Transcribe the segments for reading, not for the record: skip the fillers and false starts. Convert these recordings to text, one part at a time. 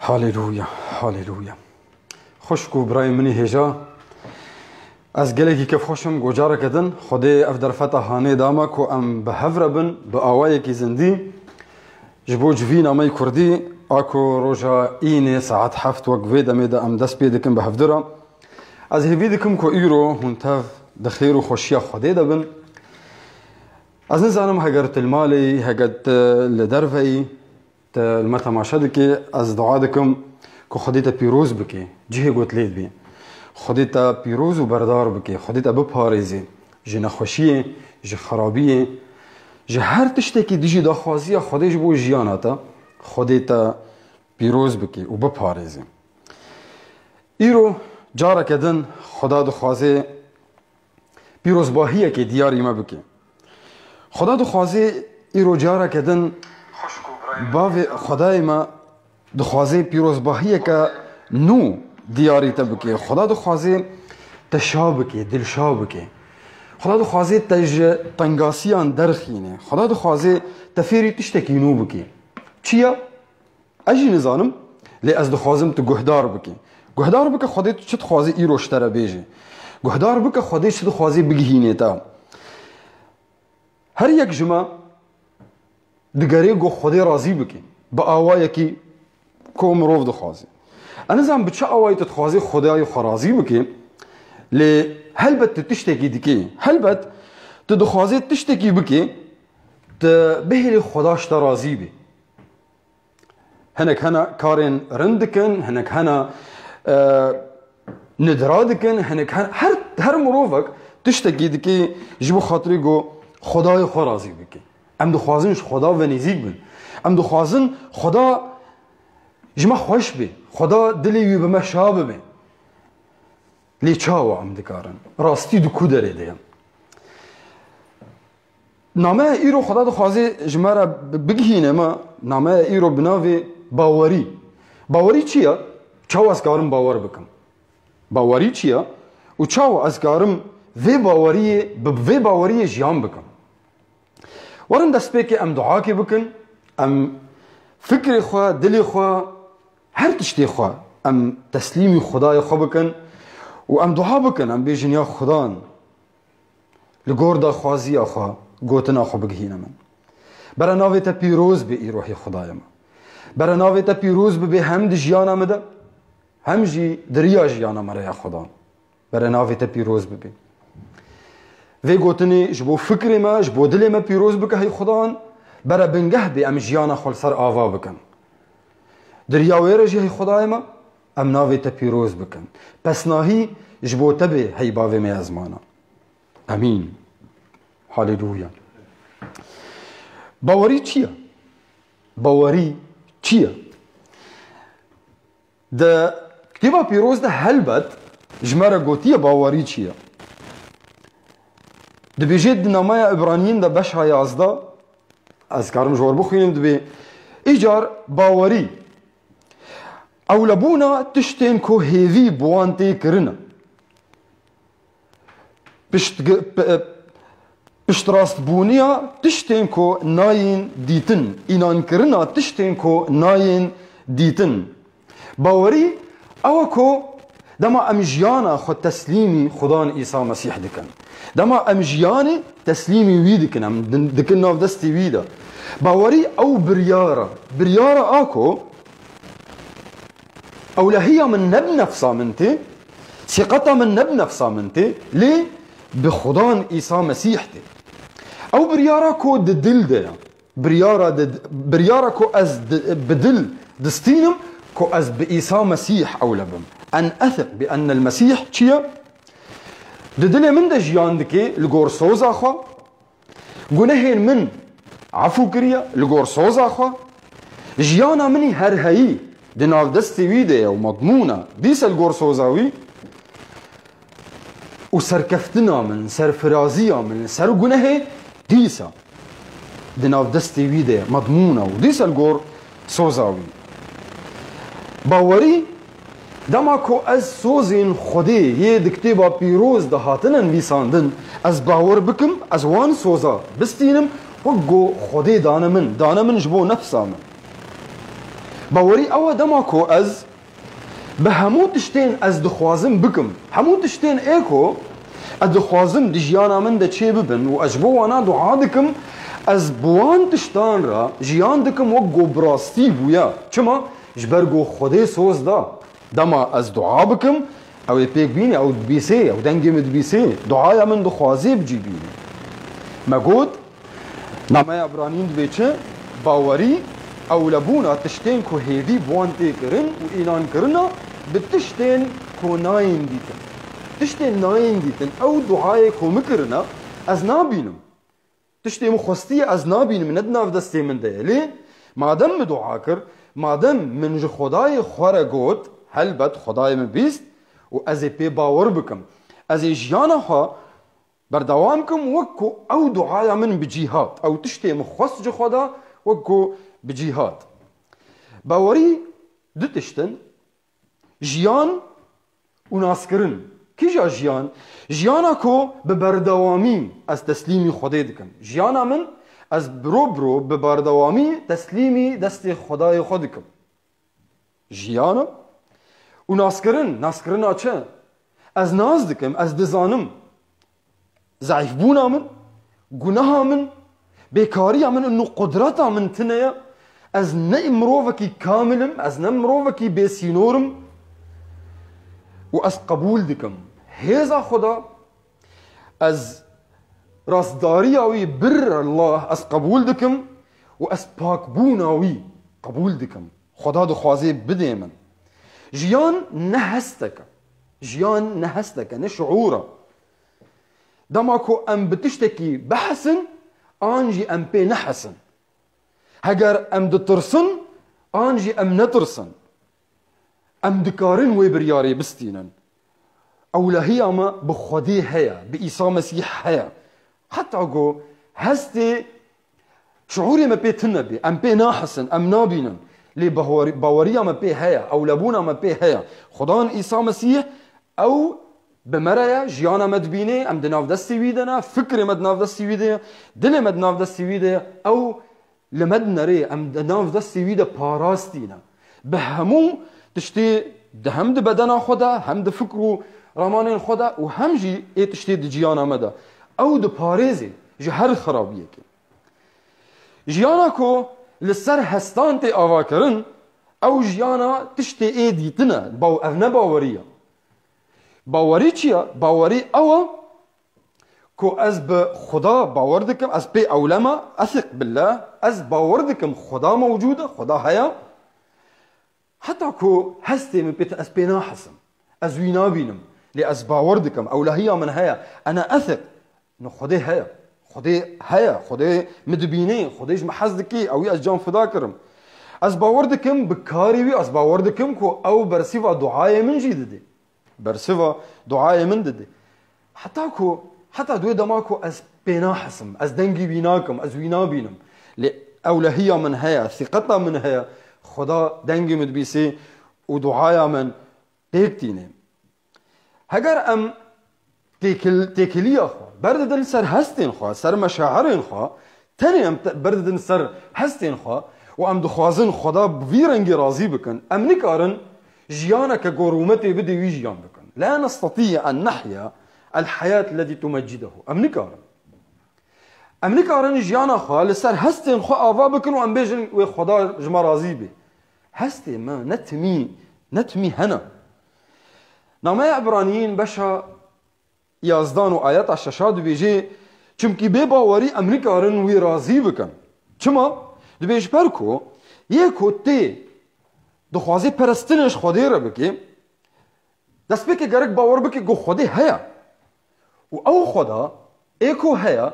هاليلويا هاليلويا. خوشکو برای منی هجا از گلگی که خوشم گوجاره کردن خدای اف در فتح هانه داما کو ام به هفره بن به آوایی کی زندی جبو جوین امی کردی اکو روژا اینه ساعت هفت وقت ویدم دا ام دست بیدکم به هفدره از هیویدکم کو ایرو هنتف دخیر و خوشیا خدای دا بن از نزانم هگرت المالی هگرت لدرفعی المتماشا دکی از دعا دکم که خدای تا پیروز بکی جه گوت لید بی خدای تا پیروز و بردار بکی خدای تا بپارزی جه نخوشیه جه خرابیه جه هر تشته که دیجی داخوازیه خدای جبو جیاناتا خدای تا پیروز بکی و بپارزی ایرو جارا کدن خدا دخوازه پیروز باهیه که دیاری ما بکی خدا دخوازه ایرو جارا کدن باوی خدای ما دخوازه پیروزباهیه که نو دیاری تبکی خدا دخوازه تشاب کی دلشاب کی خدا دخوازه تنگاسیان درخینه خدا دخوازه تفیری تشتکی نو بکی چیا؟ اجی نزانم لی از دخوازم تو گهدار بکی گهدار بکی خدا چه دخوازه ای روشتره بیجه گهدار بکی خدا چه دخوازه بگهینه تا هر یک جمعه دگری گو خدای راضی بکی با آوایی که کوم روف دخوازی انا زم بچه آوایی تخوازی خدای خرازی بکی لی هلبت تشتکی دکی هلبت تدخوازی تشتکی بکی تبهلی خداش راضی بی هنک هنا کارن رندکن هنک هنا ندرادکن هنک هنا هر مروفک تشتکی دکی جبو خاطری گو خدای خرازی بکی ام دخوازنش خدا و نزیک بن ام دخوازن خدا جمع خوش بی خدا دلی به مشاب بی لی چاو ام دکارن راستی دو کو داره دیم نامه ایرو خدا دخوازه جمع را بگهینه ما نامه ایرو بناوی باوری باوری چیه؟ چاو از کارم باور بکم باوری چیه؟ و چاو از کارم وی باوری جیان بکم ورن دست بکی ام دعا کی بکن ام فکر خوا دلی خوا هر تشتی خوا ام تسلیمی خدای خوا بکن و ام دعا بکن ام بیجن یا خدان لگور دا خوازی خوا گوتنا خوا بگهین من برا ناوی تا پیروز بی ای روحی خدای ما برا ناوی تا پیروز بی هم دی جیانا مده هم جی دریا جیانا مره یا خدان برا ناوی تا پیروز بی وی گوتنی جبو فکر ما جبو دل ما پیروز بکه هی خدان برا بنگه بی ام جیانا خل سر آوا بکن دریاوی رجی هی خدای ما ام ناوی تا پیروز بکن پس ناهی جبو تبی هی باوی می ازمانا امین هاللویا باوری چیه؟ باوری چیه؟ ده کتیبا پیروز ده هلبت جمره گوتیه باوری چیه؟ دبی جد نامه عبرانیین ده بش های ازده از کارم جوار بخوینم دبی ایجار باوری اولبونا تشتین کو هیوی بوانتی کرنه پشت راست بونیا تشتین کو ناین دیتن اینان کرنه تشتین کو ناین دیتن باوری او کو دما امجیانا خود تسلیمی خدان عیسی مسیح دکن دما امجیانی تسلیمی وی دکن ام دکن ناف دستی ویدا باوری او بریارا آکو اولهیه من نب نفسا منتی ثقتا من نب نفسا منتی لی بخدان عیسی مسیح دی او بریارا کو دل ده بریارا کو از بدل دستینم کو از بعیسی مسیح اولبم ان اثق بان المسيح چیه ددل من ده جیان دکی لگور سوزا خوا گناهین من عفو کریا لگور سوزا خوا جیانا منی هر هایی دناف دستی ویده و مضمونا دیس لگور سوزاوی و سرکفتنا من سرفرازیا من سر گناه دیسا دناف دستی ویده مضمونا و دیس لگور سوزاوی باوری دما کو از سوزین خودی یه دکتیبا پیروز دهاتنن ویساندن از باور بکم از وان سوزا بستینم و گو خودی دانمن جبو نفسا من باوەری ئەوە دەماکۆ ئەس بە هەموو تشتێن ئەس دخوازم بکەم هەموو تشتێن ئێکۆ ئە دخوازم دی ژیانا من دەچێ ببن و ئەش بۆ وانە دوعا دکم ئەس بوان تشتان را ژیان دکم وەک گۆبڕاستی بووە چما ji ber got Xwedê soz da dema ez dua bikim ew ê pêk bîne ew dibîsê ew dengê min dibîsê duaya min dixwazê bicî bîne me got nameya Ebranîn dibê çi bawerî ewlebûna tiştên ku hêdî wan tê kirin û înankirina bi tiştên ku nayên dîtin tiştên nayên dîtin ew duayê ku mikirina ez nabînim tiştê min xwestiye ez nabînim ne di nav destê min de ye lê madem min dua kir madem min ji Xwedayê xwe re got helbet Xwedayê min bîst û ez ê pê bawer bikim ez ê jiyana xwe berdewam kim wek ku ew duaya min bicî hat ew tiştê min xwest ji Xweda wek ku bicî hat bawerî du tiştin jiyan û naskirin kîja jiyan jiyana ku bi berdewamî ez teslîmî Xwedê dikim jiyana min ez biro bi berdewamî teslîmî destê Xwedayê xwe dikim jiyana û naskirina çi ez naz dikim ez dizanim zayîfbûna min guneha min bêkariya min û qudrata min tune ye ez ne mirovekî kamilim ez ne mirovekî bêsînorim û ez qebûl dikim hêza Xweda ez rastdariya wî bir Allah ez qebûl dikim û ez pakbûna wî qebûl dikim Xweda dixwaze bidê min jiyan ne hesteke jiyan ne hesteke ne şuûra dema ku em bi tiştekî bihesin an jî em pê nehesin heger em ditirsin an jî em netirsin em dikarin wê biryarê bistînin ewlehiya me bi Xwedê heye bi Îsa Mesîh heye heta got hestê şuûrê me pê tin nebe em pê nahesin em nabînin lê baweriya me pê heye ewlebûna me pê heye Xwedan Îsa Mesîh ew bi me re ye jiyana me dibînê em di navdestê wî de ne fikrê me di navdestê wî de ye dilê me di navdestê wî de ye ew li me dinêrê em di navdestê wî de parastîne bi hemû tiştê di hem di bedena xwe de hem di fikr û ramanên xwe de û hem jî ê tiştê di ciyana me de ew di parêzê ji her xirabiyekê jiyana ku li ser hestan tê avakirin ew jiyana tiştê ê dîtine ev ne bawerî ye bawerî çi ye bawerî ew e ku ez bi Xweda bawer dikim ez pê ewlema ethiq billah ez bawer dikim Xweda mewcûd e Xweda heye heta ku hestê min pê ez pê nahesim ez wî nabînim lê ez bawer dikim ewlehiya min heye ene ethiq Xwedê heye Xwedê heye Xwedê min dibînê Xwedê ji me hez dikî ew ê ez can fida kirim ez bawer dikim bi karî wî ez bawer dikim ku ew bersîva duayê min jî dide bersîva duayê min dide heta duê dema ku ez pê nahesim ez dengî wî nakim ez wî nabînim lê ewlehiya min heye thîqeta min heye Xweda dengê min dibîsê û duaya min pêk tîne heger em têkiliya xwe berdidin ser hestên xwe ser meşaherên xwe tenê em berdidin ser hestên xwe û em dixwazin Xweda bi vî rengî razî bikin em nikarin jiyaneke gorûmetê bidê wî jiyan bikin la nestatî en nehya الحياة التي تمجده em nikarin jiyana xwe li ser hestên xwe ava bikin û em bêjin wê Xweda ji me razî bê hestê me ne timî hene nameya Ebranîn beşa yazdan û ayeta şeşa dibêje çimkî bê bawerî em nikarin wî razî bikin çima dibêj ber ku yê ku tê dixwazê perestinê ji Xwedê re bikî destpêkê gerek bawer bikî got Xwedê heye û ew Xweda ê ku heye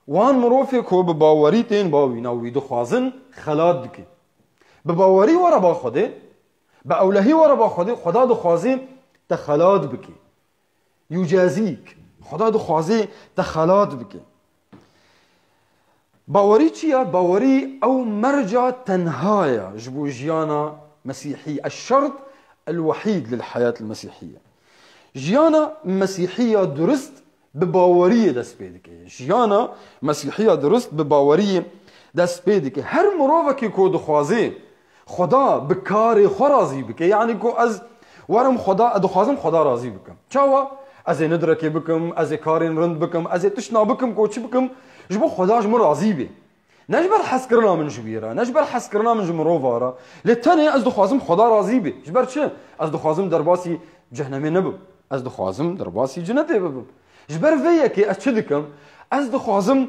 wan mirovê ku bi bawerî tên bawîna wî dixwazin xelat dike bi bawerî were ba Xwedê bi ewlehî were ba Xwedê Xweda dixwazê te xelat bike yücazîk Xweda dixwazê te xelat bike bawerî çi ye bawerî ew merca tenha ye ji bo jiyana mesîhî eşşert الوحيد للحياة المسيحية جيانا مسيحية درست بباورية دست بيدك جيانا مسيحية درست بباورية دست بيدك هر مروفكي كو دخوازي خدا بکاری خو راضی بکه، یعنی کو از ورم خدا ادخوازم خدا راضی بکم. چاوا از ندرکی بکم، از کارین رند بکم، از تشنا بکم کو چی بکم جبو خدا جم راضی بی. نجبر حس کرنا من جبیرا، نجبر حس کرنا من جمرو وارا، لتنی از دخوازم خدا راضی بی. جبر چه؟ از دخوازم درباسی جهنمی نبم، از دخوازم درباسی جنتی ببم. جبر ویه که از چه دکم؟ از دخوازم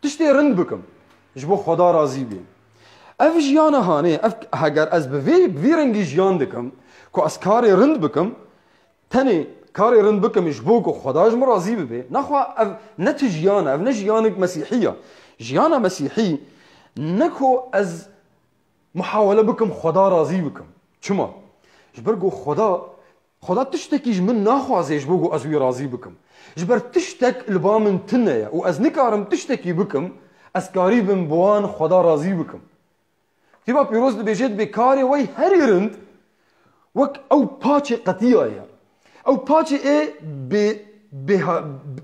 تشتی رند بکم جبو خدا راضی بی. اف جیان هانه اف هگر از بوی رنگی جیان دکم کو از کاری رند بکم، تنی کاری رند بکم جبو کو خدا جم راضی بی. نخوا اف نت جیان، اف نه جیانک مسیحیه. جیان مسیحی نکو از محاوله بکم خدا راضی بکم. چما؟ جبر گو خدا تشتکیش من نخوازه جبو گو از وی راضی بکم. جبر تشتک البا من تنه و از نکارم تشتکی بکم از کاری بم بوان خدا راضی بکم. تیبا پیروز دبیجید بکاری وی هری رند وک او پاچ قطیه او پاچ ای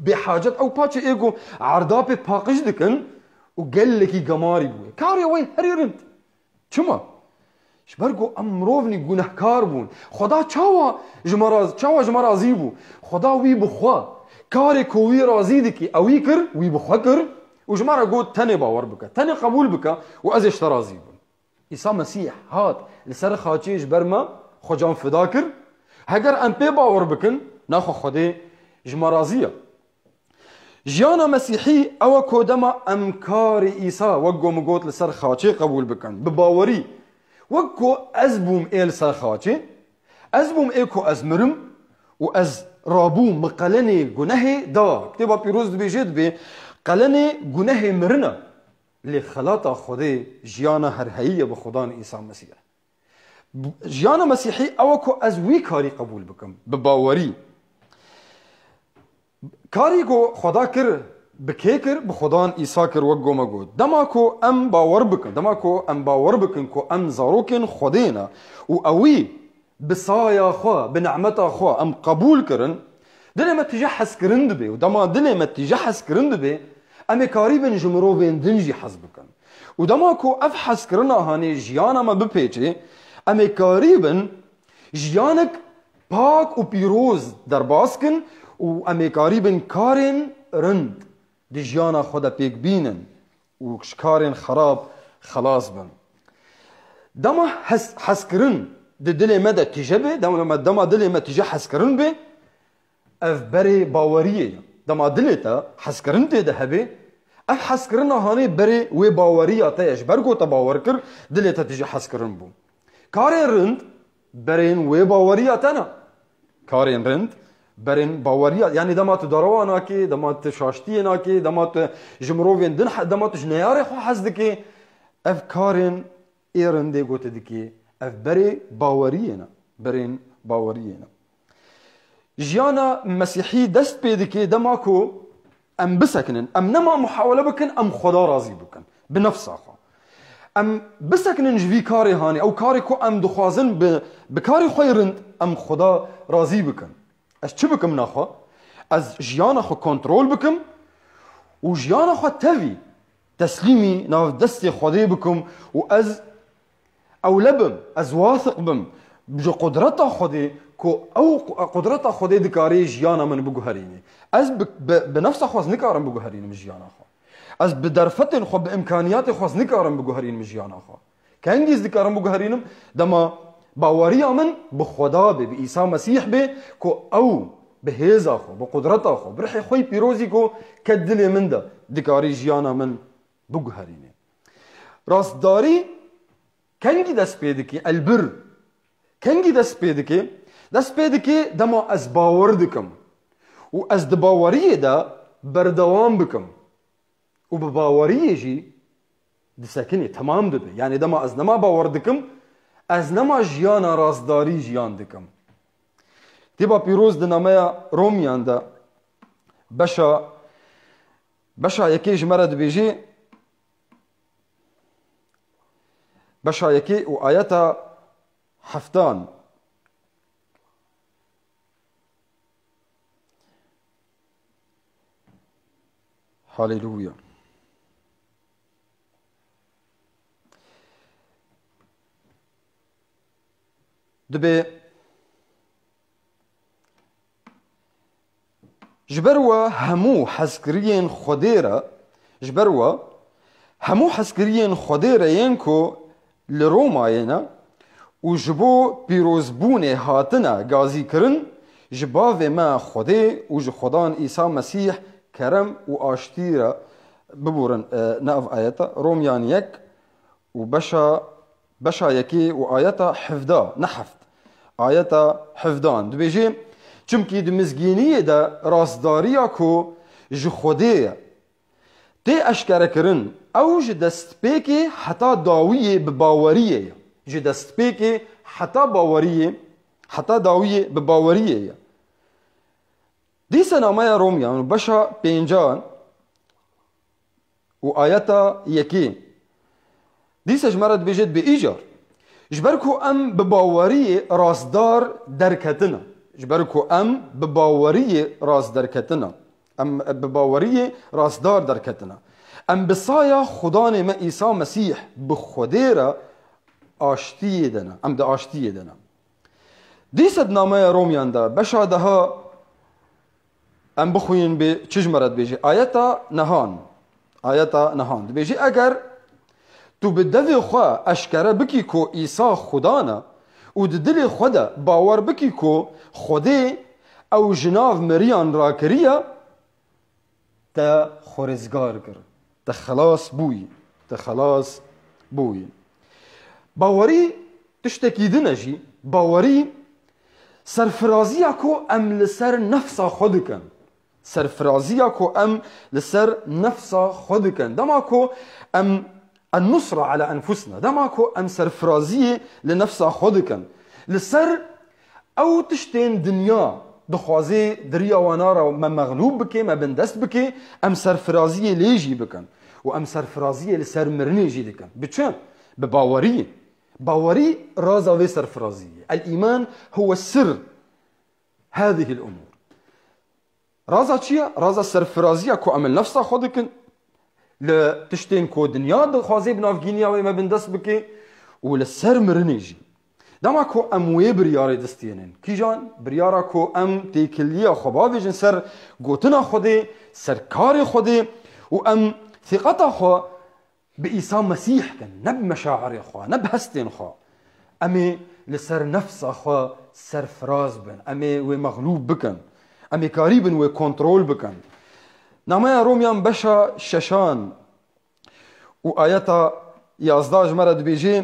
بحاجت او پاچ ای گو عرداب پاقش دکن و گلکی گماری بوی کاری وی هری رند. چما؟ شبرگو امروونی گناهکار بون خدا چاوا جما راضی بو. خدا وی بخوا کاری کو وی راضی دکی اوی کر وی بخوا کر و جما را گو تنی باور بکا، تنی قبول بکا و ازش راضی بون. عیسی مسیح هات لسر خاچی جبر ما خجام فدا کر. هگر ام پی باور بکن ناخو خودی جما راضیه. جیانا مسیحی او کودما امکار عیسی وگو مگوت لسر خاچی قبول بکن بباوری وگو از بوم ایل سر خاچی از بوم ایکو از مرم و از رابو مقلنی گناه دا. کتابا پیروز بیجید بی قلنی گناه مرنا لخلاطا خودی جیانا هر حییه بخدان عیسی مسیح. جیانا مسیحی او کو از وی کاری قبول بکن بباوری. کاری کو خدا کر بکی کر بخدان عیسی کر وگو مگود دما کو ام باور بکن کو ام زاروکن خودینا و اوی بسایا خوا بنعمتا خوا ام قبول کرن دلی ما تجحس کرند بی و دما دلی ما تجحس کرند بی امی کاری بن جمرو بین دنجی حس بکن و دما کو اف حس کرنا هانی جیانا ما بپیچه امی کاری بن جیانک پاک و پیروز در باز کن و امی کاری بن کارن رند دی جیانا خدا پیک بینن و کارن خراب خلاص بن. دما حس کرن دی دلی ما دا تجبه دما دلی ما تجه حس کرن بی اف بری باوریه. دما دلی تا حس کرن دی ده هبه اف حس کرن هانی بری وی باوریه تایش برگو تا باور کر دلی تا تجه حس کرن بو. کارن رند برین وی باوریه تانا کارن رند برین باوریه یعنی دمات دروانا کی دمات شاشتی نا کی دمات جمروین دن دمات جنیار خو حس دکی اف کارن ایرنده گوت دکی اف بری باوریه نا برین باوریه نا. جیانا مسیحی دست پیدا که دماکو ام بسکنن ام نما محاوله بکن ام خدا راضی بکن بنفس آخوا ام بسکنن جوی کاری هانی او کاری کو ام دخوازن بکاری خویرند ام خدا راضی بکن. از چه بکم نخوا؟ از جیانا خو کنترول بکم و جیانا خو توی تسلیمی ناف دست خودی بکم و از اولبم از واثق بم بجو قدرتا خودی کو او قدرتا خودی دکاری جیانا من بگوهرینی از بنفس خواست نکارم بگوهرینم جیانا خوا از بدرفتن خو بامکانیات خواست نکارم بگوهرینم جیانا خوا که انگیز دکارم بگوهرینم دما باوری من بخدا به عیسی مسیح به کو او به هزا خو بقدرتا خو برحی خوی پیروزی کو کدل من ده دکاری جیانا من بگوهرینه. راستداری کنگی دست پیدا کی البر کنگی دست پیدا کی دما از باور دکم و از دباوری دا بردوام بکم و بباوری جی دسکنی تمام ده یعنی دما از نما باور دکم از نما جیانا راستداری جیان دکم. تیبا پیروز دنامه رومیان دا بشا یکی جمره دبیجی بشا یکی و آیتا حفتان هاليلويا. دبي جبروا همو حسكريين خديرة جبروا همو حسكريين خديرة ينكو لروما ينا وجبو بيروزبوني هاتنا غازي كرن جباوه ما خدي وج خدان إيسا مسيح كرم وآشتيرة ببورن نقف آياتا روميان يك وبشا يكي وآياتا حفظا نحفت آياتا حفظان دبيجي چمكي دمزگينيه دا راسداريا كو جو خديه تي اشكره كرن او جدست بيكي حتى داويه بباوريه جدست بيكي حتى باوريه حتى داويه بباوريه دي سنامايا روميان بشا بينجان وآياتا يكي دي سجمرت بيجد بإيجار جبركو ام بباوريه راسدار دركتنا جبركو ام بباوريه راس دركتنا ام بباوريه راسدار دركتنا ام بصايا خدان ما عيسى مسيح بخديره آشتيه دنا ام ده آشتيه دنا دي سدنامه روميان دا بشادها ام بخوين بچجمرت بيجي آياتا نهان بيجي اگر تو بدوی خواه اشکره بکی کو عیسی خدانا و دل خدا باور بکی کو خدا او جناو مریان را کریه تا خورزگار کر تا خلاص بوی باوری تشتکیده نجی باوری سرفرازیه کو ام لسر نفسا خود کن سرفرازیه کو ام لسر نفسا خود کن دما کو ام النصرة على أنفسنا ده ماكو أم سرفرازية لنفسها خودكن لسر أو تشتين دنيا دخوازي دريا ونارا ما مغلوب بكي ما بندست بكي أم سرفرازية ليجي بكن وأم سرفرازية لسر مرني جي دكن بچن بباورية باوري رازا في سرفرازية الإيمان هو السر هذه الأمور رازا چيا رازا سرفرازية كو أم نفسها خودكن لتشتين كو دنيا دخوازي بنافجينيا وما بندس بكي ولسر مرنيجي دما كو اموي برياري دستينين كيجان بريارا كو ام تيكليا خبابي جن سر قوتنا خودي سر كاري خودي وام ثقتا خو بإيسا مسيح كان نب مشاعر خو نب هستين خو امي لسر نفس خو سر فراز بن امي ومغلوب بكن امي قريبن وكنترول بكن نامه روميان بشا ششان وآياتا 11 مرد بيجي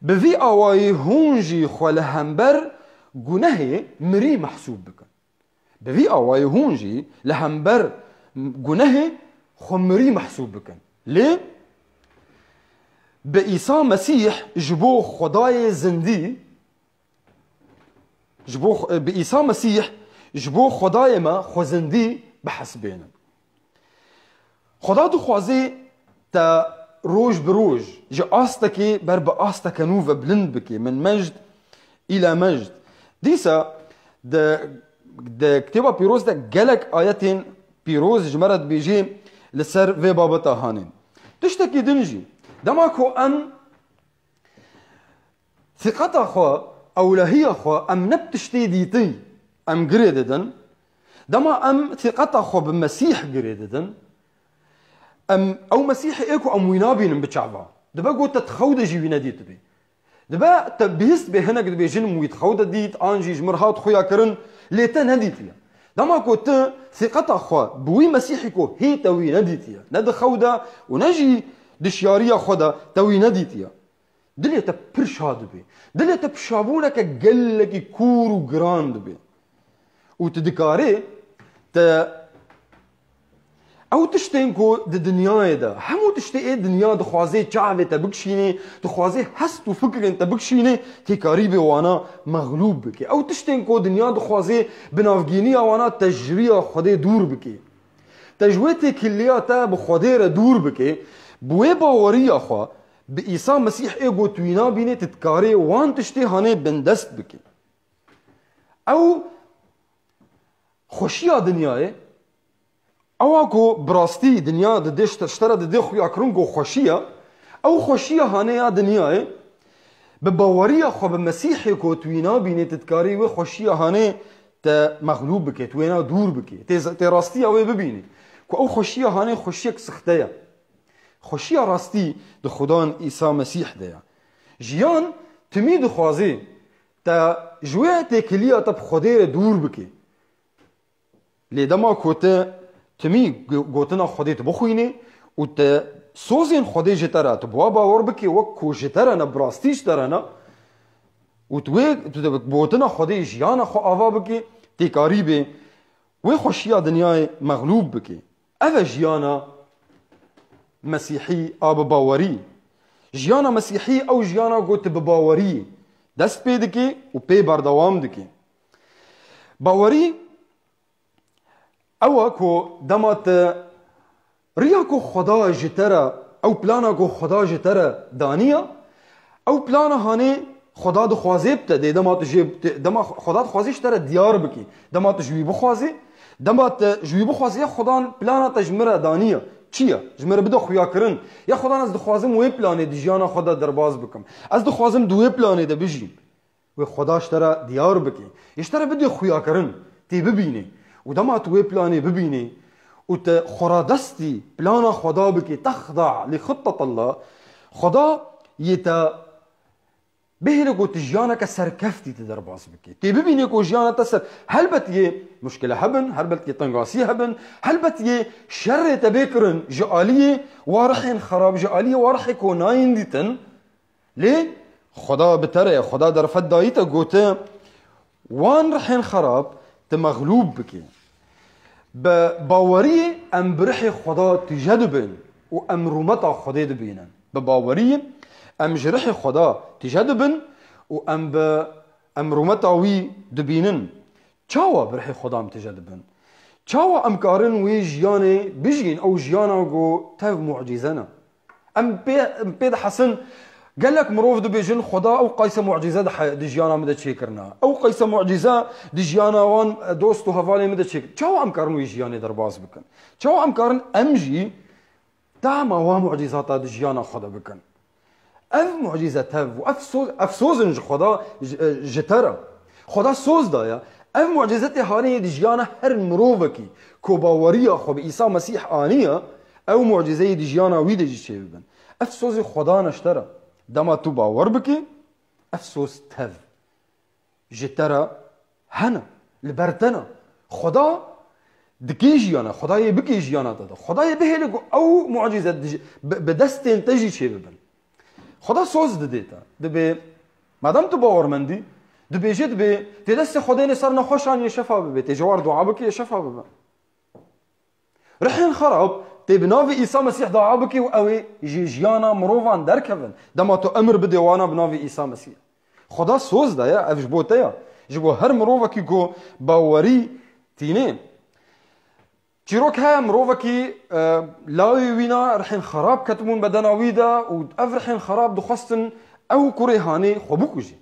بفي آواي هونجي خو لهمبر گناه مري محسوب بكن بفي آواي هونجي لهمبر گناه خو مري محسوب بكن ليه؟ بإيسى مسيح جبو خداي زندي بإيسى مسيح جبو خداي ما خو زندي بحسبينا خدا دخوازي تا روج بروج جا آستكي بر بآستك نوفا بلند بكي من مجد إلى مجد ديسا دا كتابة بيروز دا جالك آياتين بيروز جمرد بيجي لسر في بابتا هانين تشتكي دنجي دماكو أم ثقتا خوا أولهية خوا أم نبتشتي ديتي أم قريددن دما ام ثقتا خو بمسيح قريددن ام او مسيح ايكو ام وينابين بچعبا دبا قو تتخود جي ويناديت بي دبا تبيست به هنك دبي جن ويتخود ديت انجي جمرهات خويا كرن ليتن هديتيا دما كو ت ثقتا خو بوي مسيحكو هي توي نديتيا ند خودا ونجي دشياريا خدا توي نديتيا دلي تبرشاد بي دلي تبشابونك قلك كورو جراند بي وتدكاري او تشتينكو دنيا دا همو تشتي دنيا دخوازي چاوي تبكشيني دخوازي هست وفكر انت بكشيني تي قريبي وانا مغلوب بكي او تشتينكو دنيا دخوازي بنافجينيا وانا تجريا خدي دور بكي تجويتي كلياتا بخدير دور بكي بوي باوريا خوا بإيسى مسيح ايغو توينا بيني تتكاري وان تشتي هاني بندست بكي او خوشيا دنياي اواكو براستي دنيا ددش تشترى ددي خويا كرونغو خوشيا او خوشيا هانيا دنياي بباورية خو بمسيحي كو توينا بيني تتكاري وخوشية هاني تا مغلوب بكي توينا دور بكي تي راستي اوي ببيني كو او خوشية هاني خوشية سختية خوشية راستي دو خدان إيسا مسيح ديا جيان تمي دو خوازي تا جوية تكلية تب خدير دور بكي لدما كوتا تمي قوتنا خديت بخويني و تا سوزين خدي جترا تبوا باور بكي وكو جترا نبراستيش ترانا و توي بوتنا خدي جيانا خو آوا بكي تي قريبه وي خوشيا دنياي مغلوب بكي اوا جيانا مسيحي اب باوري جيانا مسيحي او جيانا قوت بباوري دست بيدكي و بي بردوام دكي باوري او كو دمات رياكو خدا جترا او پلانا کو خدا جترا دانيا او پلانا هاني خدا دو خوازي بتا دي دمات جيب دما خدا خوازيش ترى ديار بكي دمات جوي بخوازي دمات جوي بخوازي خدا پلانا تجمره دانيا چیه جمره بدو خویا کرن یا خدا از دو خوازم وی پلانه دی جانا خدا درباز بکم از دو خوازم دوی پلانه ده بجیم و خداش ترى ديار بكي يشترى بدي خويا كرن تي ببيني ودما توي بلاني ببيني وت خرادستي بلانا خدا بكي تخضع لخطة الله خدا يتا بهلكو تجيانك سركفتي تدرباس بكي تي ببيني كو جيانا تسر هل بتي مشكلة هبن هل بتي طنقاسي هبن هل بتي شر تبكرن جالية وارحين خراب جالية وارحي كوناين ديتن ليه خدا بتره خدا در فدایت گوته وان رحين خراب تمغلوب بكي بباوري ام برحي خدا تجدبن و ام رومتا خدا دبينن بباوري ام جرحي خدا تجدبن و ام رومتا وي دبينن چاوا برحي خدا ام تجدبن چاوا ام كارن وي جياني بجين او جيانا جو تاف معجزنا ام بيد حسن قال لك مروف دبيجن خدا او قيس معجزه دجيانا مدى تشيكرنا او قيس معجزه دجيانا وان دوستو هفالي مدى تشيكر چاو ام كارن ويجياني درباز بكن چاو ام كارن امجي تاما وا معجزات دجيانا خدا بكن اف معجزه تاف افسوز انج خدا جترا خدا سوز دايا اف معجزتي هاني دجيانا هر مروفكي كوباوريا خو عيسى مسيح انيه او معجزه دجيانا ويدجي شيبن افسوز خدا نشترى دما تو باور بكي افسوس تف جترا هنا لبرتنا خدا دكي جيانا خدا يبكي جيانا تدا خدا يبهلك او معجزه بدستين تجي شيبن خدا سوز دديتا دبي مادام تو باور مندي دبي جد بي تدست خدا صار نخوش عن يشفى بي تجوار دعاء بكي يشفى بي رحين خراب تي بنافي عيسى مسيح دعا بكي اوي جيانا مروفان دركفن دما تو امر بدي وانا بنافي عيسى مسيح خدا سوز دا يا اف جبوتيا جبو هر مروفا كي جو باوري تينين تشيروك هاي مروفا كي لاوي وينا رحين خراب كتمون بدنا ويدا و اف رحين خراب دخستن او كوريهاني خبوكوجي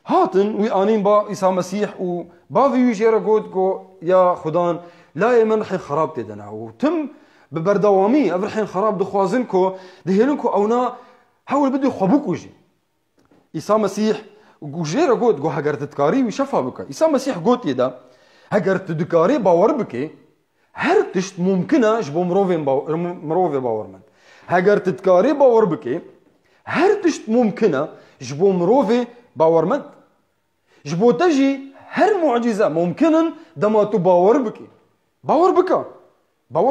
هاتن وي انين با عيسى مسيح و با في جيرا جود جو يا خدان لا يمن رحين خراب تدنا وتم ببردوامي افرحين خراب دخوازنكو دهيلنكو اونا حاول بدو خبوكوجي عيسى مسيح وجيرا قوت جو هاجر تتكاري وشفا بك عيسى مسيح قوت يدا هاجر تدكاري باور بك هر تشت ممكنه جبو مروفي باور من هاجر تتكاري باور بك هر تشت ممكنه جبو مروفي باور من جبو تجي هر معجزه ممكنا دما تو باور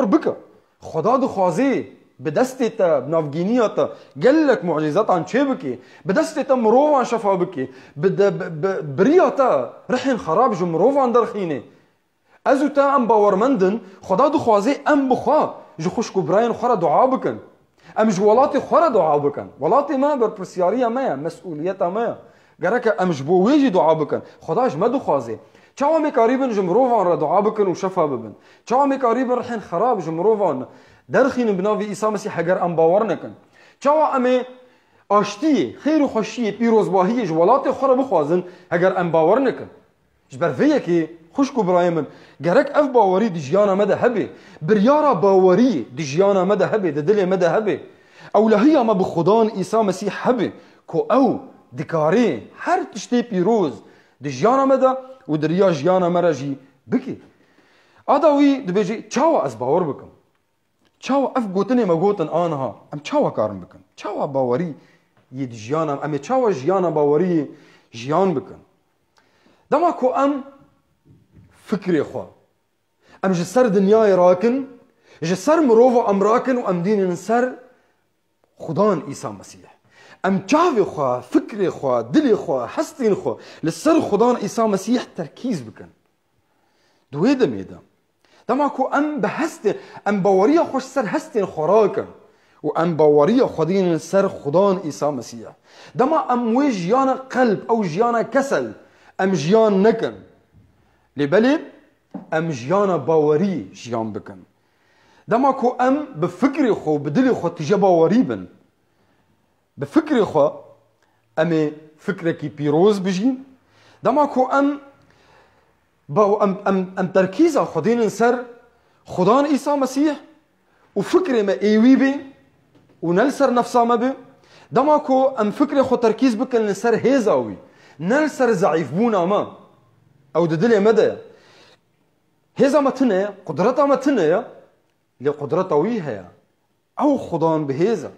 بك خدا دو خوازي بدستتا بنافجينياتا قال لك معجزات عن شبكي بدستتا مروف عن شفا بكي برياتا رحين خراب جو مروف عن درخيني ازو تا ام باورمندن خدا دو خوازي ام بخوا جو خوشكو براين خورا دعا بكن ام جوالاتي خورا دعا بكن ولاتي ما بربرسيارية ما مسؤوليتا ما قالك ام جبو ويجي دعا بكن خداش ما دو خوازي چاوامي قريبا جمروفان را دعا بكن وشفا ببن چاوامي قريبا رحين خراب جمروفان درخين بنافي عيسى مسيح اگر ام باورنكن چاوا امي اشتي خير وخشيه بيروز باهي جوالاتي خرا بخوازن اگر ام باورنكن جبر فيكي خوشكو برايمن قالك اف باوري دجيانا مدى هبي بريارا باوري دجيانا مدى هبي ددلي مدى هبي او لهي ما بخدان عيسى مسيح هبي كو او دکاری هر تشتی پیروز دی جیانا مده و دریا جیانا مرا جی بکی آداوی دبیجی چاوا از باور بکم چاوا اف گوتنی ما گوتن آنها ام چاوا کارم بکن چاوا باوری یه دی جیانا ام چاوا جیانا باوری جیان بکن دما کو ام فکری خوا ام جسر دنیای راکن جسر مروفا ام راکن و ام دین سر خدان عیسی مسیح ام چاوی خوا فکری خوا دلی خوا حستین خوا لسر خدان عیسی مسیح ترکیز بکن دوی دمیدم دما کو ام بهست ام باوریا خوش سر هستین خوراکن و ام باوریا خودین سر خدان عیسی مسیح دما ام وی جیان قلب او جیان کسل ام جیان نکن لبلی ام جیان باوری جیان بکن دما کو ام بفکری خو بدلی خو تجا باوری بن بفکری خو ام فکرکی پیروز بجین دما کو ام ام تركيز خدين سر خدان عيسى مسيح وفكري ما ايوي بي ونلسر نفسا ما بي دماكو ام فكري خو تركيز بكن نسر هيزاوي نلسر ضعيف بونا ما او ددلي مدى هيزا ما تنيا قدرتا ما تنيا لقدرتا ويها او خدان بهيزا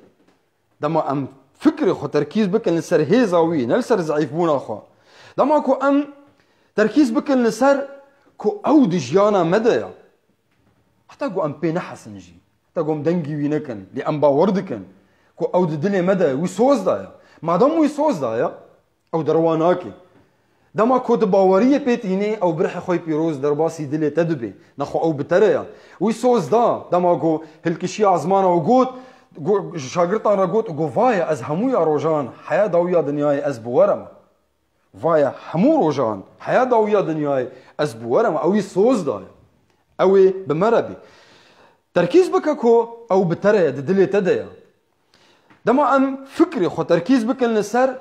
دما ام فكري خو تركيز بكن نسر هيزاوي نلسر ضعيف بونا خو دماكو ام تركيز بكن نسر كو او دجيانا مدى حتى قو ام بي نحس نجي حتى قو ام دنجي وينكن لي ام باوردكن كو او ددلي مدى ويسوز دايا ما دام ويسوز دايا او درواناكي دما كو دباوريه بيتيني او برح خوي بيروز درباسي دلي تدبي نخو او بتريا ويسوز دا دما قو هلكشي عزمانا وقوت شاگرتان را قوت قو فايا از همويا روجان حياة داويا دنياي از بورم فايا همو روجان حياة داويا دنياي از بورم اوي سوز دايا اوي بمربي تركيز بك كو او بتريا ددلي تديا دما ام فكري خو تركيز بك النسر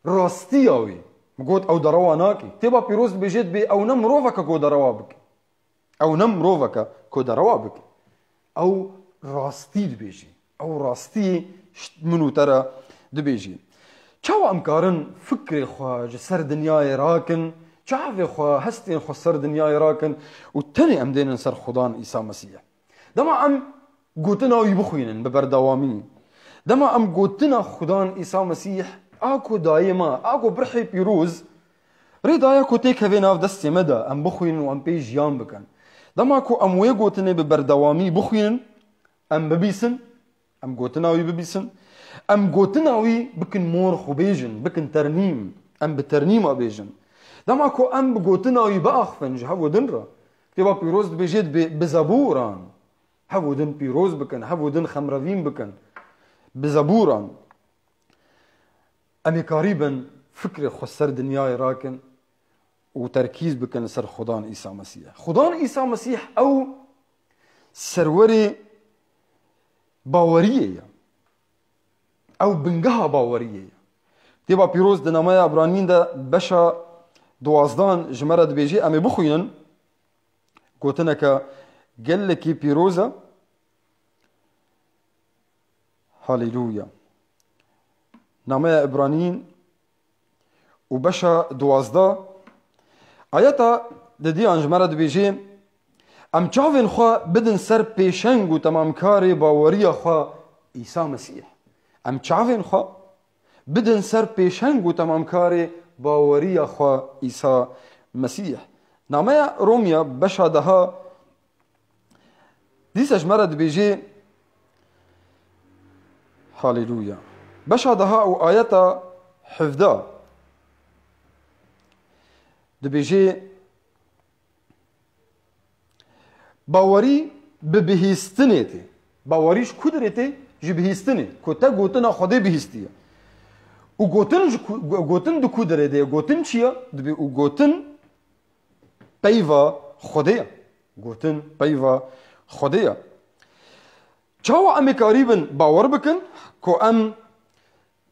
راستي اوي مقود او درواناكي تبا بيروز بجد بي او نم روفك كو دروابك او نم روفك كو دروابك او راستي دبيجي او راستي منو ترى دبيجي چاو امكارن فكري خوا جسر دنياي راكن چاوي خوا هستين خوا سر دنياي راكن وتاني ام دين سر خدان عيسى مسيح دما ام قوتنا ويبخوينن ببردوامي دما ام قوتنا خدان عيسى مسيح اكو دايما اكو برحي بيروز ريدايا كو تيك هفينا في دستي مدى ام بخوين وام بي جيان بكن دما كو ام وي قوتني ببردوامي بخوين ام ببيسن ام قوتنا ويببيسن ام قوتناوي بكن مور خبيجن بكن ترنيم ام بترنيم ابيجن دما كو ام بقوتناوي باخفنج هبو دنرا تبا بيروز بجد بزبوران هبو دن بيروز بكن هبو دن خمروين بكن بزبوران امي قريبا فكر خسر دنياي راكن وتركيز بكن سر خدان عيسى مسيح خدان عيسى مسيح او سروري باوريه او بنگها باوریه تبا پیروز دنامای عبرانیین ده بشا دوازدان جمره دبیجی امی بخوینن گوتنه که گلکی پیروزه هاليلويا نامای عبرانیین و بشا دوازده آیتا ددیان جمره دبیجی ام چاوین خواه بدن سر پیشنگ و تمام کاری باوریه خواه عیسی مسیح ام چاوین خوا بدن سر پیشنگ و تمام کاری باوری خوا عیسی مسیح نامه رومیا بشادها دیسش مرد بیجی هاليلويا بشادها او آیتا حفظه دبیجی باوری ببهیستنیتی باوریش کدرتی جی بهیستنی کتا گوتن خودی بهیستیه و گوتن دو کدره ده گوتن چیه دبی و گوتن پیوا خودیه گوتن پیوا خودیه چاو امی قریبن باور بکن که ام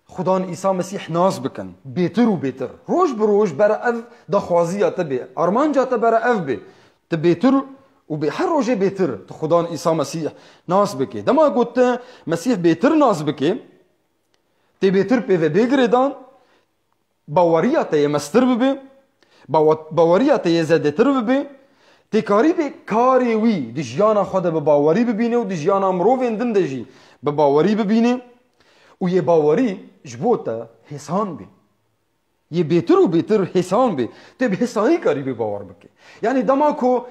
خدان عیسی مسیح ناز بکن بیتر و بیتر روش بروش برا اف دخوازیه تبی ارمان جا تبرا اف بی تبیتر وبهر روجه بيتر خدان عيسى مسيح ناس بكي دما قلت مسيح بيتر ناس بكي تي بيتر بي بيغريدان باوریه ته مستر ببه، باوریه ته زدتر ببه، تکاری به کاری وی دی جیانا خود به باوری ببینه و دی جیانا مروفین دن دجی به باوری ببینه و یه باوری جبوتا حسان بی، یه بهتر و بهتر حسان بی، تو به حسانی کاری به باور بکی. یعنی دما کو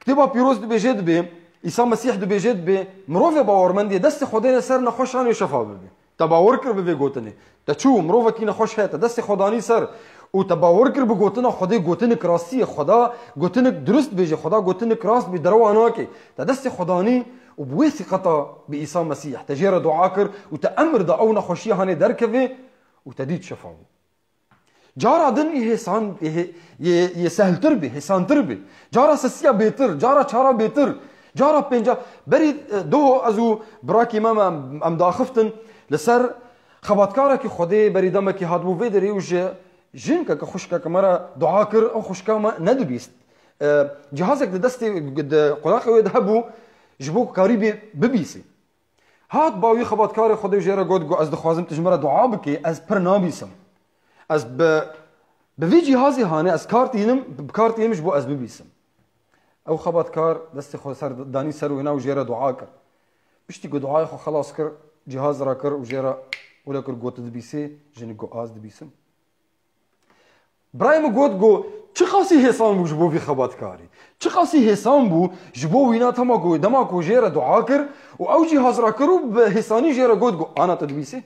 کتابا پیروز دو بجد بی، عیسی مسیح دو بجد بی، مروف باورمندی دست خدای سر نخوشانی شفا بی، تا باور کر بی گوتنی، تا چو مروف کی نخوش هست دست خدانی سر و تباور کر بگوتنا خدا گوتن کراستی، خدا گوتن درست بیجه، خدا گوتن کراس بی درو آناکی تا دست خدانی و بوی ثقتا به عیسی مسیح تجیر دعا کر و تأمر دا او نخوشی هانی درکوی و تدید شفاو. جارا دن یه حسان یه سهلتر بی، حسانتر بی، جارا سسیا بیتر، جارا چارا بیتر، جارا پنجا بری دو ازو براکی ما ام داخفتن لسر خباتکارا که خدا بری دم که هادبو ویدری وجه جنکا که خوشکا که مرا دعا کر او خوشکا ما ندبیست جهازك دستي قلاقي ويذهبوا جبوك قريبي ببيسي هات باوي خبات كاري خدي جيرا قد از دخوازم تجمرا دعا بكي از پر نابيسم از بفي جهازي هاني از كارتينم بكارتينم جبو از ببيسم او خبات كار دستي خو سر داني سر وهنا وجيرا دعا كر بشتي قو دعاي خو خلاص كر جهاز را كر وجيرا ولا كر قوت دبيسي جني قو از دبيسم برايم قد قو چه خاصی حسان بو جبو في خبات كاري چه خاصی حسان بو جبو وينا تما قو دما قو جيرا دعا كر و او جهاز را كر بحساني جيرا قد قو انا تدبيسي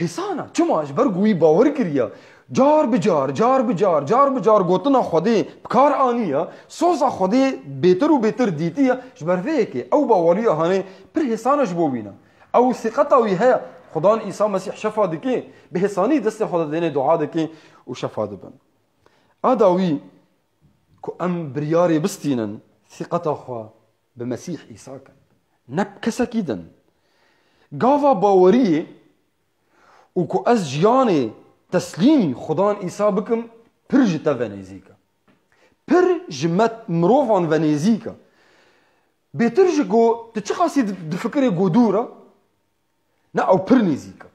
حسانا چما اجبر قوي باور كريا جار بجار جار بجار جار بجار قوتنا خودي بكار آنيا سوزا خودي بيتر و بيتر ديتيا جبر فيكي او باوريا هاني پر حسانا جبو وينا او ثقتا ويها خدان عيسى مسيح شفا دكي بحساني دست خدا ديني دعا دكي و شفا دبن آداوي كو ام برياري بستينن ثقتا خوا بمسيح عيسى كان نبكسا كيدن قاوا باوريه وكو از جياني تسليمي خدان عيسى بكم برجتا فنيزيكا برجمت مروفان فنيزيكا بيترجقو تشخاصي دفكري قدورة نا او برنيزيكا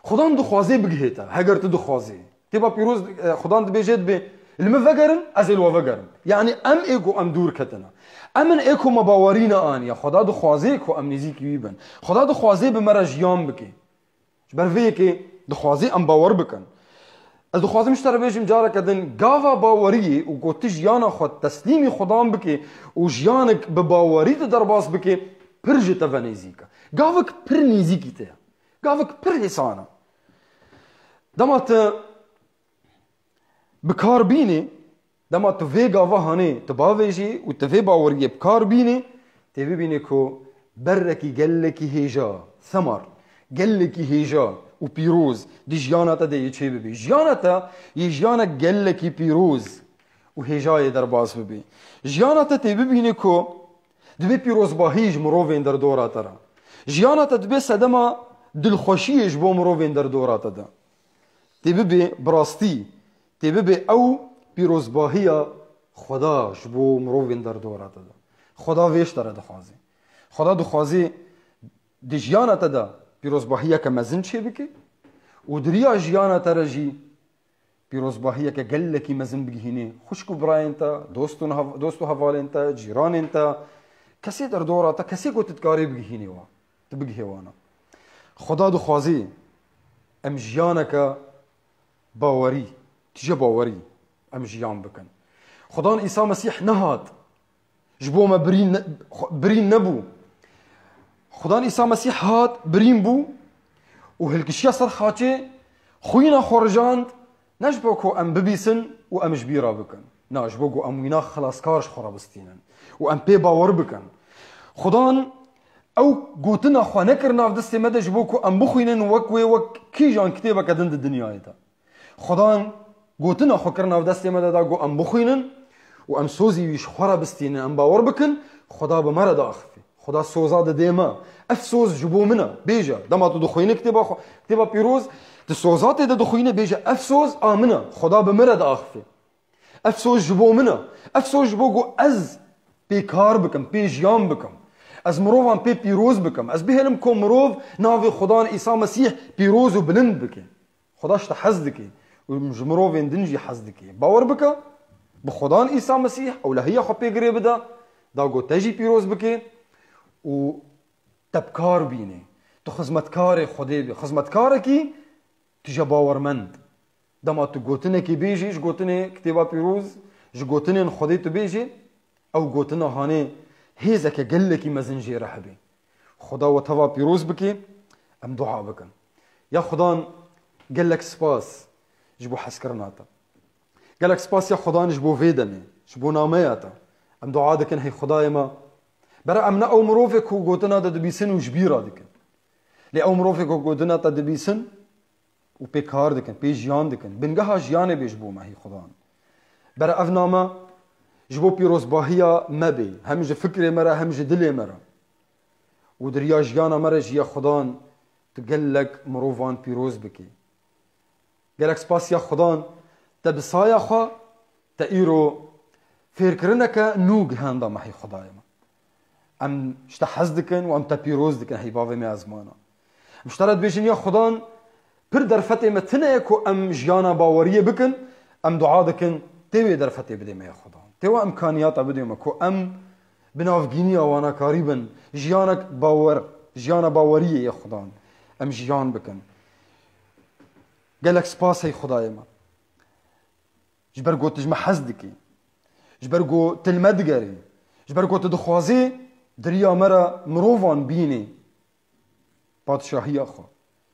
خدان دخوازي بقهيتا هجر تدخوازي تبا بيروز خدان دبيجيت بي المفقرن ازل وفقرن يعني ام ايكو ام دور كتنا امن ايكو مباورينا انيا خدا دخوازي كو ام نيزيكي بيبن خدا دخوازي بمرجيان بكي برفيكي دخوازي ام باور بكن از دخوازي مشترى بيجم جارة كدن قاوا باوري وقوت جيانا خود تسليمي خدان بكي وجيانك بباوري درباس بكي برجتا فنيزيكا قاوك پر نيزيكي تيا قاوك پر حسانا دمات بكار بيني دمات في قاوا هاني تباويجي وتفي باوري بكار بيني تبي بيني كو بركي قلكي هيجا ثمر قلكي هيجا وبيروز دي جيانتا دي يتشي ببي جيانتا يجيانا قلكي بيروز وهيجاي درباس ببي جيانتا تبي بيني كو دبي بيروز باهيج مروفين در دورا ترى جيانتا دبي سدما دلخوشي جبو مروفين در دورا تدا تبي بي براستي تبي بي او بيروز باهيا خدا جبو مروفين در دورا تدا خدا ويش ترى دخوازي خدا دخوازي دي جيانتا دا پیروزباهیه که مزن چه بکی و دریا جیانا ترجی پیروزباهیه که گله کی مزن بگیهینه خوشکو برای انتا دوستو حوال انتا جیران انتا کسی در دوراتا کسی کو تتکاری بگیهینه وا تبگیه وانا خدا دو خوازی ام جیانا که باوری تیجه باوری ام جیان بکن خدا عیسی مسیح نهاد جبو ما برین نبو خدا عيسى مسيح هات بريم بو وهالكشيا صار خاتي خوينا خرجاند نجبوكو ام ببيسن وام جبيرا بكن نجبوكو ام وينا خلاص كارش خرابستينن وام بي باور بكن خدان او قوتنا خو نكرنا في دستي مدى جبوكو ام بخوينن وك كي جان كتابه كدند الدنيا ايتا خدان قوتنا خو كرنا في دستي مدى داغو ام بخوينن وام سوزي ويش خرابستينن ام باور بكن خدا بمرض اخفي خدا سوزاد ديما افسوز جبو منا بيجا دما تدخوين كتابا بيروز تسوزات تدخوين بيجا افسوز امنا خدا بمرض اخفي افسوز جبو منا افسوز جبو از بيكار بكم بيجيان بكم از مروفان بي بيروز بكم از بهلم كو مروف نافي خدا عيسى مسيح بيروز وبلند بكي خداش تحزدكي ومروفين دنجي حزدكي باور بك بخدان عيسى مسيح او لهي خو بيغري بدا داغو تجي بيروز بكي و تبكار بيني تو خدمتكار خدي بي خدمتكاركي تجا باورمند دما تو گوتنه کی بیجی ج گوتنه کتابا پیروز ج گوتنه خدای تو بیجی او گوتنه هانه هیزه که گله کی مزنجی رحبی خدا و توا پیروز بکی ام دعا بکن یا خدا گلک سپاس جبو حسکرناتا گلک سپاس یا خدا جبو ویدمه جبو نامهاتا ام دعا دکن هی خدای ما برا ام نه او مروفه کو گوتنه دا دبیسن و جبیرا دکن لی او مروفه کو گوتنه تا دبیسن و پیکار دکن پی جیان دکن بنگاه جیان بیش بو ماهی خدان برا افنامه جبو پیروز باهیا مبی هم جه فکر مرا هم جه دل مرا و دریا جیان مرا جیا خدان تقلق مروفان پیروز بکی قالك سپاس یا خدان تبصايا خو تايرو فكرنك نوج هاندا ماهي خدايا ام شتحزدكن وام تبيروز دكن هي بافي مي ازمانا مشترد بيجن يا خدان پر درفتي متنه كو ام جيانا باوريه بكن ام دعاء دكن تيوي درفتي بدي ما يا خدان تيوا امكانيات بدي ما كو ام بنافجينيا وانا قريبا جيانك باور جيانا باوريه يا خدان ام جيان بكن قالك سباس هي خدايا ما جبرقو تجمع حزدكي جبرقو تلمدقري جبرقو تدخوازي دريا مرا مروفان بيني بادشاهي اخو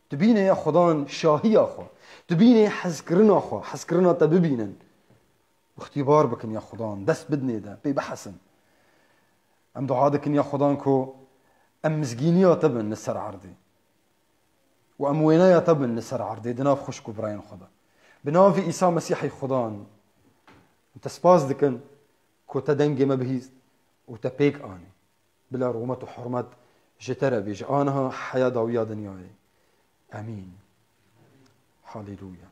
تبيني يا خدان شاهي اخو تبيني حسكرنا اخو حسكرنا تببينن واختبار بكن يا خدان دست بدني ده بي بحسن ام دعادكن يا خدان كو ام مزقينيا تبن نسر عرضي وام وينايا تبن نسر عرضي دناف خشكو براين خدا بنافي عيسى مسيحي خدان انت سباس دكن كو تدنجي مبهيز وتبيك اني بلا رومة وحرمة جترى بيج انها حياة داوية دنياي امين هاليلويا